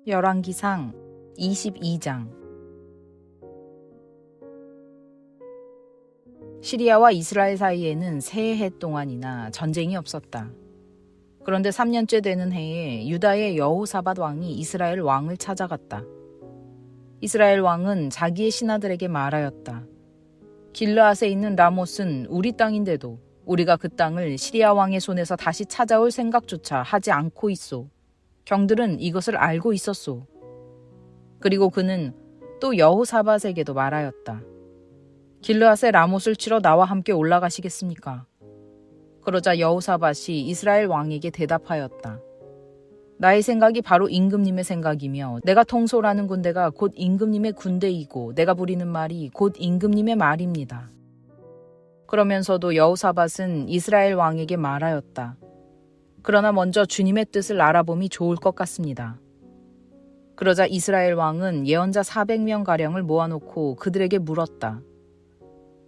열왕기상 22장. 시리아와 이스라엘 사이에는 세 해 동안이나 전쟁이 없었다. 그런데 3년째 되는 해에 유다의 여호사밧 왕이 이스라엘 왕을 찾아갔다. 이스라엘 왕은 자기의 신하들에게 말하였다. 길르앗에 있는 라못은 우리 땅인데도 우리가 그 땅을 시리아 왕의 손에서 다시 찾아올 생각조차 하지 않고 있소. 경들은 이것을 알고 있었소. 그리고 그는 또 여호사밧에게도 말하였다. 길르앗의 라못을 치러 나와 함께 올라가시겠습니까? 그러자 여호사밧이 이스라엘 왕에게 대답하였다. 나의 생각이 바로 임금님의 생각이며 내가 통솔하는 군대가 곧 임금님의 군대이고 내가 부리는 말이 곧 임금님의 말입니다. 그러면서도 여호사밧은 이스라엘 왕에게 말하였다. 그러나 먼저 주님의 뜻을 알아봄이 좋을 것 같습니다. 그러자 이스라엘 왕은 예언자 400명가량을 모아놓고 그들에게 물었다.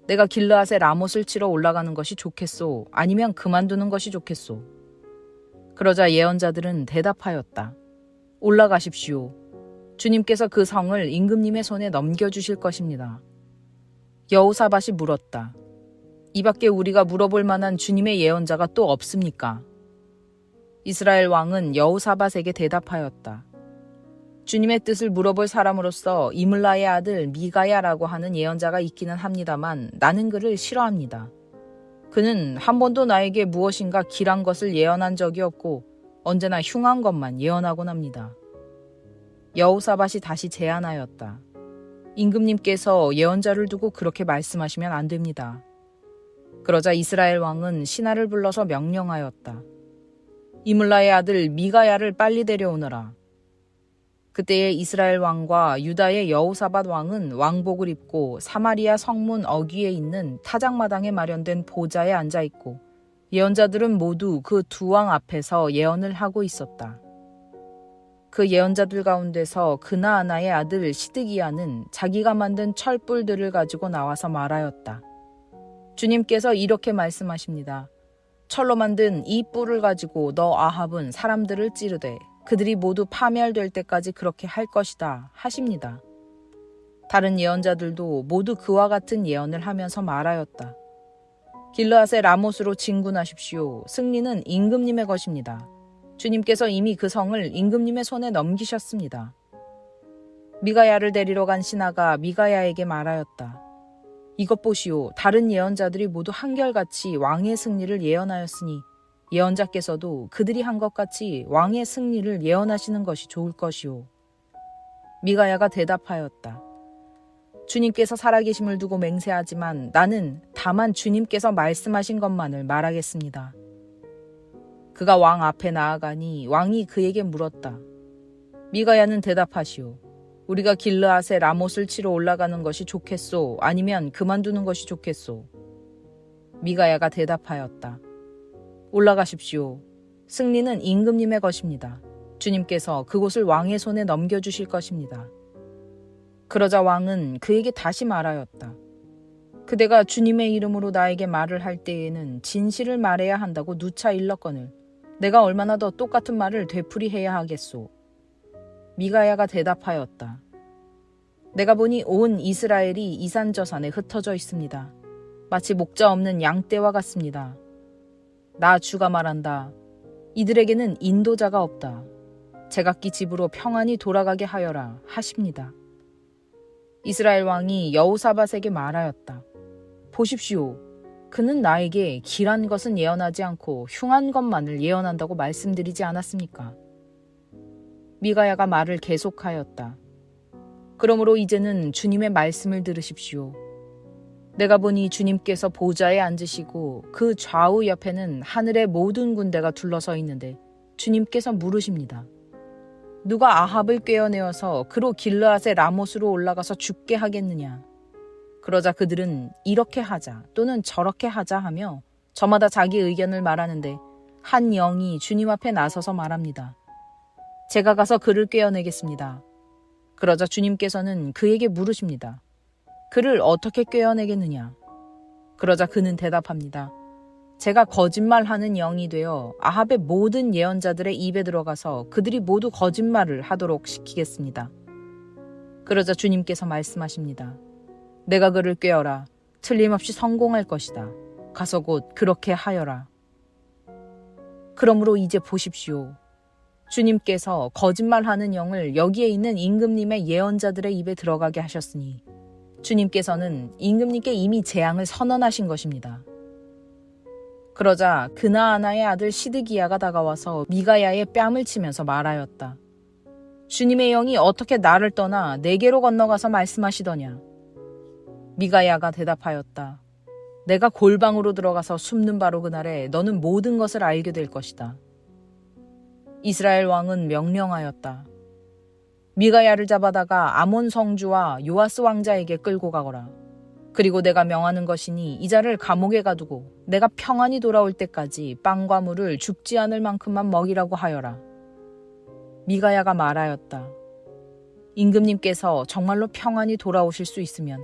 내가 길르앗의 라못을 치러 올라가는 것이 좋겠소? 아니면 그만두는 것이 좋겠소? 그러자 예언자들은 대답하였다. 올라가십시오. 주님께서 그 성을 임금님의 손에 넘겨주실 것입니다. 여호사밧이 물었다. 이 밖에 우리가 물어볼 만한 주님의 예언자가 또 없습니까? 이스라엘 왕은 여호사밧에게 대답하였다. 주님의 뜻을 물어볼 사람으로서 이물라의 아들 미가야라고 하는 예언자가 있기는 합니다만 나는 그를 싫어합니다. 그는 한 번도 나에게 무엇인가 길한 것을 예언한 적이 없고 언제나 흉한 것만 예언하곤 합니다. 여호사밧이 다시 제안하였다. 임금님께서 예언자를 두고 그렇게 말씀하시면 안 됩니다. 그러자 이스라엘 왕은 신하를 불러서 명령하였다. 이물라의 아들 미가야를 빨리 데려오너라. 그때에 이스라엘 왕과 유다의 여호사밧 왕은 왕복을 입고 사마리아 성문 어귀에 있는 타작마당에 마련된 보좌에 앉아있고 예언자들은 모두 그 두 왕 앞에서 예언을 하고 있었다. 그 예언자들 가운데서 그나아나의 아들 시드기야는 자기가 만든 철뿔들을 가지고 나와서 말하였다. 주님께서 이렇게 말씀하십니다. 철로 만든 이 뿔을 가지고 너 아합은 사람들을 찌르되 그들이 모두 파멸될 때까지 그렇게 할 것이다 하십니다. 다른 예언자들도 모두 그와 같은 예언을 하면서 말하였다. 길르앗의 라못으로 진군하십시오. 승리는 임금님의 것입니다. 주님께서 이미 그 성을 임금님의 손에 넘기셨습니다. 미가야를 데리러 간 신하가 미가야에게 말하였다. 이것 보시오. 다른 예언자들이 모두 한결같이 왕의 승리를 예언하였으니 예언자께서도 그들이 한 것 같이 왕의 승리를 예언하시는 것이 좋을 것이오. 미가야가 대답하였다. 주님께서 살아계심을 두고 맹세하지만 나는 다만 주님께서 말씀하신 것만을 말하겠습니다. 그가 왕 앞에 나아가니 왕이 그에게 물었다. 미가야는 대답하시오. 우리가 길르앗의 라못을 치러 올라가는 것이 좋겠소? 아니면 그만두는 것이 좋겠소? 미가야가 대답하였다. 올라가십시오. 승리는 임금님의 것입니다. 주님께서 그곳을 왕의 손에 넘겨주실 것입니다. 그러자 왕은 그에게 다시 말하였다. 그대가 주님의 이름으로 나에게 말을 할 때에는 진실을 말해야 한다고 누차 일렀거늘 내가 얼마나 더 똑같은 말을 되풀이해야 하겠소? 미가야가 대답하였다. 내가 보니 온 이스라엘이 이산저산에 흩어져 있습니다. 마치 목자 없는 양떼와 같습니다. 나 주가 말한다. 이들에게는 인도자가 없다. 제각기 집으로 평안히 돌아가게 하여라 하십니다. 이스라엘 왕이 여호사밧에게 말하였다. 보십시오. 그는 나에게 길한 것은 예언하지 않고 흉한 것만을 예언한다고 말씀드리지 않았습니까? 미가야가 말을 계속하였다. 그러므로 이제는 주님의 말씀을 들으십시오. 내가 보니 주님께서 보좌에 앉으시고 그 좌우 옆에는 하늘의 모든 군대가 둘러서 있는데 주님께서 물으십니다. 누가 아합을 꿰어내어서 그로 길르앗의 라못으로 올라가서 죽게 하겠느냐? 그러자 그들은 이렇게 하자 또는 저렇게 하자 하며 저마다 자기 의견을 말하는데 한 영이 주님 앞에 나서서 말합니다. 제가 가서 그를 꿰어내겠습니다. 그러자 주님께서는 그에게 물으십니다. 그를 어떻게 꿰어내겠느냐? 그러자 그는 대답합니다. 제가 거짓말하는 영이 되어 아합의 모든 예언자들의 입에 들어가서 그들이 모두 거짓말을 하도록 시키겠습니다. 그러자 주님께서 말씀하십니다. 내가 그를 꾀어라. 틀림없이 성공할 것이다. 가서 곧 그렇게 하여라. 그러므로 이제 보십시오. 주님께서 거짓말하는 영을 여기에 있는 임금님의 예언자들의 입에 들어가게 하셨으니 주님께서는 임금님께 이미 재앙을 선언하신 것입니다. 그러자 그나아나의 아들 시드기야가 다가와서 미가야의 뺨을 치면서 말하였다. 주님의 영이 어떻게 나를 떠나 내게로 건너가서 말씀하시더냐. 미가야가 대답하였다. 내가 골방으로 들어가서 숨는 바로 그날에 너는 모든 것을 알게 될 것이다. 이스라엘 왕은 명령하였다. 미가야를 잡아다가 아몬 성주와 요아스 왕자에게 끌고 가거라. 그리고 내가 명하는 것이니 이 자를 감옥에 가두고 내가 평안히 돌아올 때까지 빵과 물을 죽지 않을 만큼만 먹이라고 하여라. 미가야가 말하였다. 임금님께서 정말로 평안히 돌아오실 수 있으면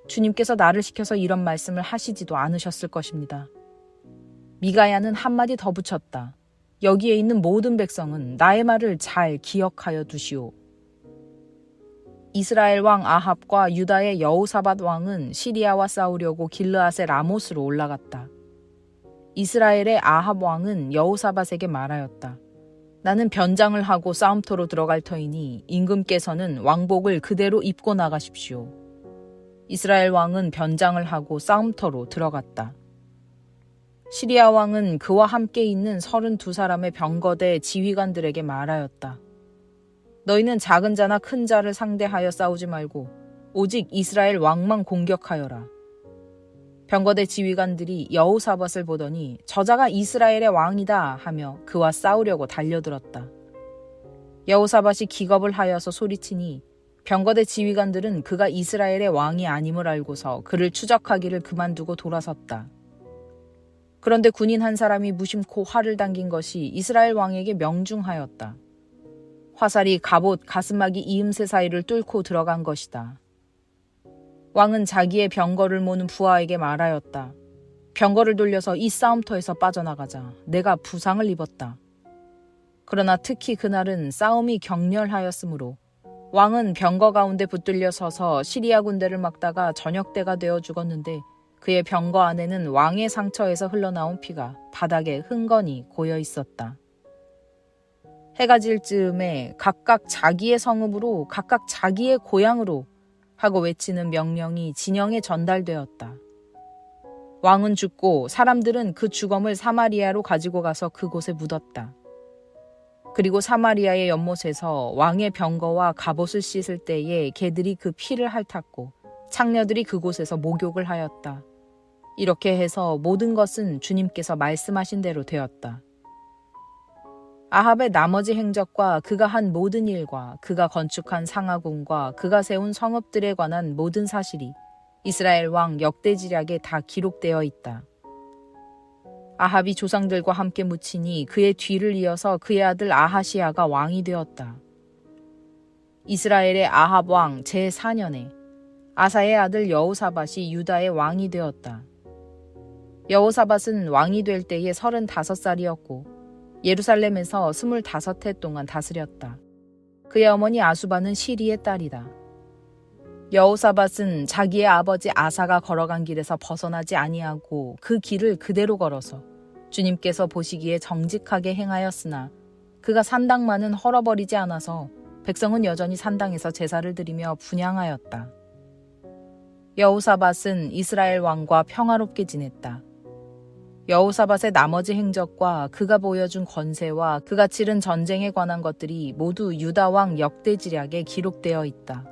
주님께서 나를 시켜서 이런 말씀을 하시지도 않으셨을 것입니다. 미가야는 한마디 더 붙였다. 여기에 있는 모든 백성은 나의 말을 잘 기억하여 두시오. 이스라엘 왕 아합과 유다의 여호사밧 왕은 시리아와 싸우려고 길르앗의 라모스로 올라갔다. 이스라엘의 아합 왕은 여호사밧에게 말하였다. 나는 변장을 하고 싸움터로 들어갈 터이니 임금께서는 왕복을 그대로 입고 나가십시오. 이스라엘 왕은 변장을 하고 싸움터로 들어갔다. 시리아 왕은 그와 함께 있는 32사람의 병거대 지휘관들에게 말하였다. 너희는 작은 자나 큰 자를 상대하여 싸우지 말고 오직 이스라엘 왕만 공격하여라. 병거대 지휘관들이 여호사밧을 보더니 저자가 이스라엘의 왕이다 하며 그와 싸우려고 달려들었다. 여호사밧이 기겁을 하여서 소리치니 병거대 지휘관들은 그가 이스라엘의 왕이 아님을 알고서 그를 추적하기를 그만두고 돌아섰다. 그런데 군인 한 사람이 무심코 활을 당긴 것이 이스라엘 왕에게 명중하였다. 화살이 갑옷 가슴막이 이음새 사이를 뚫고 들어간 것이다. 왕은 자기의 병거를 모는 부하에게 말하였다. 병거를 돌려서 이 싸움터에서 빠져나가자. 내가 부상을 입었다. 그러나 특히 그날은 싸움이 격렬하였으므로 왕은 병거 가운데 붙들려 서서 시리아 군대를 막다가 저녁때가 되어 죽었는데 그의 병거 안에는 왕의 상처에서 흘러나온 피가 바닥에 흥건히 고여 있었다. 해가 질 즈음에 각각 자기의 성읍으로 각각 자기의 고향으로 하고 외치는 명령이 진영에 전달되었다. 왕은 죽고 사람들은 그 주검을 사마리아로 가지고 가서 그곳에 묻었다. 그리고 사마리아의 연못에서 왕의 병거와 갑옷을 씻을 때에 개들이 그 피를 핥았고 창녀들이 그곳에서 목욕을 하였다. 이렇게 해서 모든 것은 주님께서 말씀하신 대로 되었다. 아합의 나머지 행적과 그가 한 모든 일과 그가 건축한 상하궁과 그가 세운 성읍들에 관한 모든 사실이 이스라엘 왕 역대지략에 다 기록되어 있다. 아합이 조상들과 함께 묻히니 그의 뒤를 이어서 그의 아들 아하시야가 왕이 되었다. 이스라엘의 아합 왕 제4년에 아사의 아들 여호사밧이 유다의 왕이 되었다. 여호사밧은 왕이 될 때에 35살이었고 예루살렘에서 25해 동안 다스렸다. 그의 어머니 아수바는 시리의 딸이다. 여호사밧은 자기의 아버지 아사가 걸어간 길에서 벗어나지 아니하고 그 길을 그대로 걸어서 주님께서 보시기에 정직하게 행하였으나 그가 산당만은 헐어버리지 않아서 백성은 여전히 산당에서 제사를 드리며 분향하였다. 여호사밧은 이스라엘 왕과 평화롭게 지냈다. 여호사밧의 나머지 행적과 그가 보여준 권세와 그가 치른 전쟁에 관한 것들이 모두 유다 왕 역대지략에 기록되어 있다.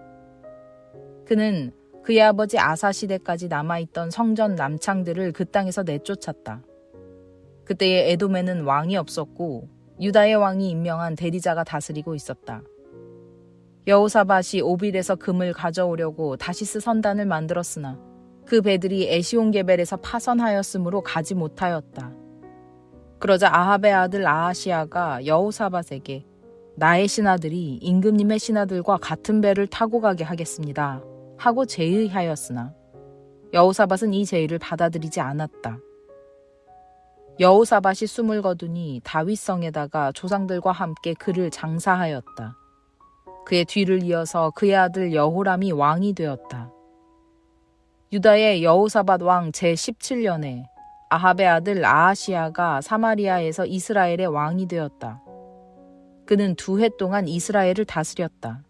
그는 그의 아버지 아사 시대까지 남아있던 성전 남창들을 그 땅에서 내쫓았다. 그때의 에돔에는 왕이 없었고 유다의 왕이 임명한 대리자가 다스리고 있었다. 여호사밧이 오빌에서 금을 가져오려고 다시스 선단을 만들었으나 그 배들이 에시온게벨에서 파선하였으므로 가지 못하였다. 그러자 아합의 아들 아하시야가 여호사밧에게 나의 신하들이 임금님의 신하들과 같은 배를 타고 가게 하겠습니다 하고 제의하였으나 여호사밧은 이 제의를 받아들이지 않았다. 여호사밧이 숨을 거두니 다윗성에다가 조상들과 함께 그를 장사하였다. 그의 뒤를 이어서 그의 아들 여호람이 왕이 되었다. 유다의 여호사밧 왕 제17년에 아합의 아들 아하시야가 사마리아에서 이스라엘의 왕이 되었다. 그는 2해 동안 이스라엘을 다스렸다.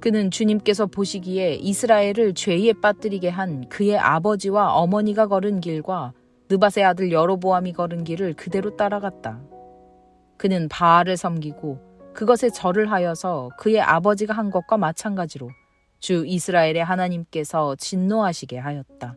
그는 주님께서 보시기에 이스라엘을 죄에 빠뜨리게 한 그의 아버지와 어머니가 걸은 길과 느밧의 아들 여로보암이 걸은 길을 그대로 따라갔다. 그는 바알을 섬기고 그것에 절을 하여서 그의 아버지가 한 것과 마찬가지로 주 이스라엘의 하나님께서 진노하시게 하였다.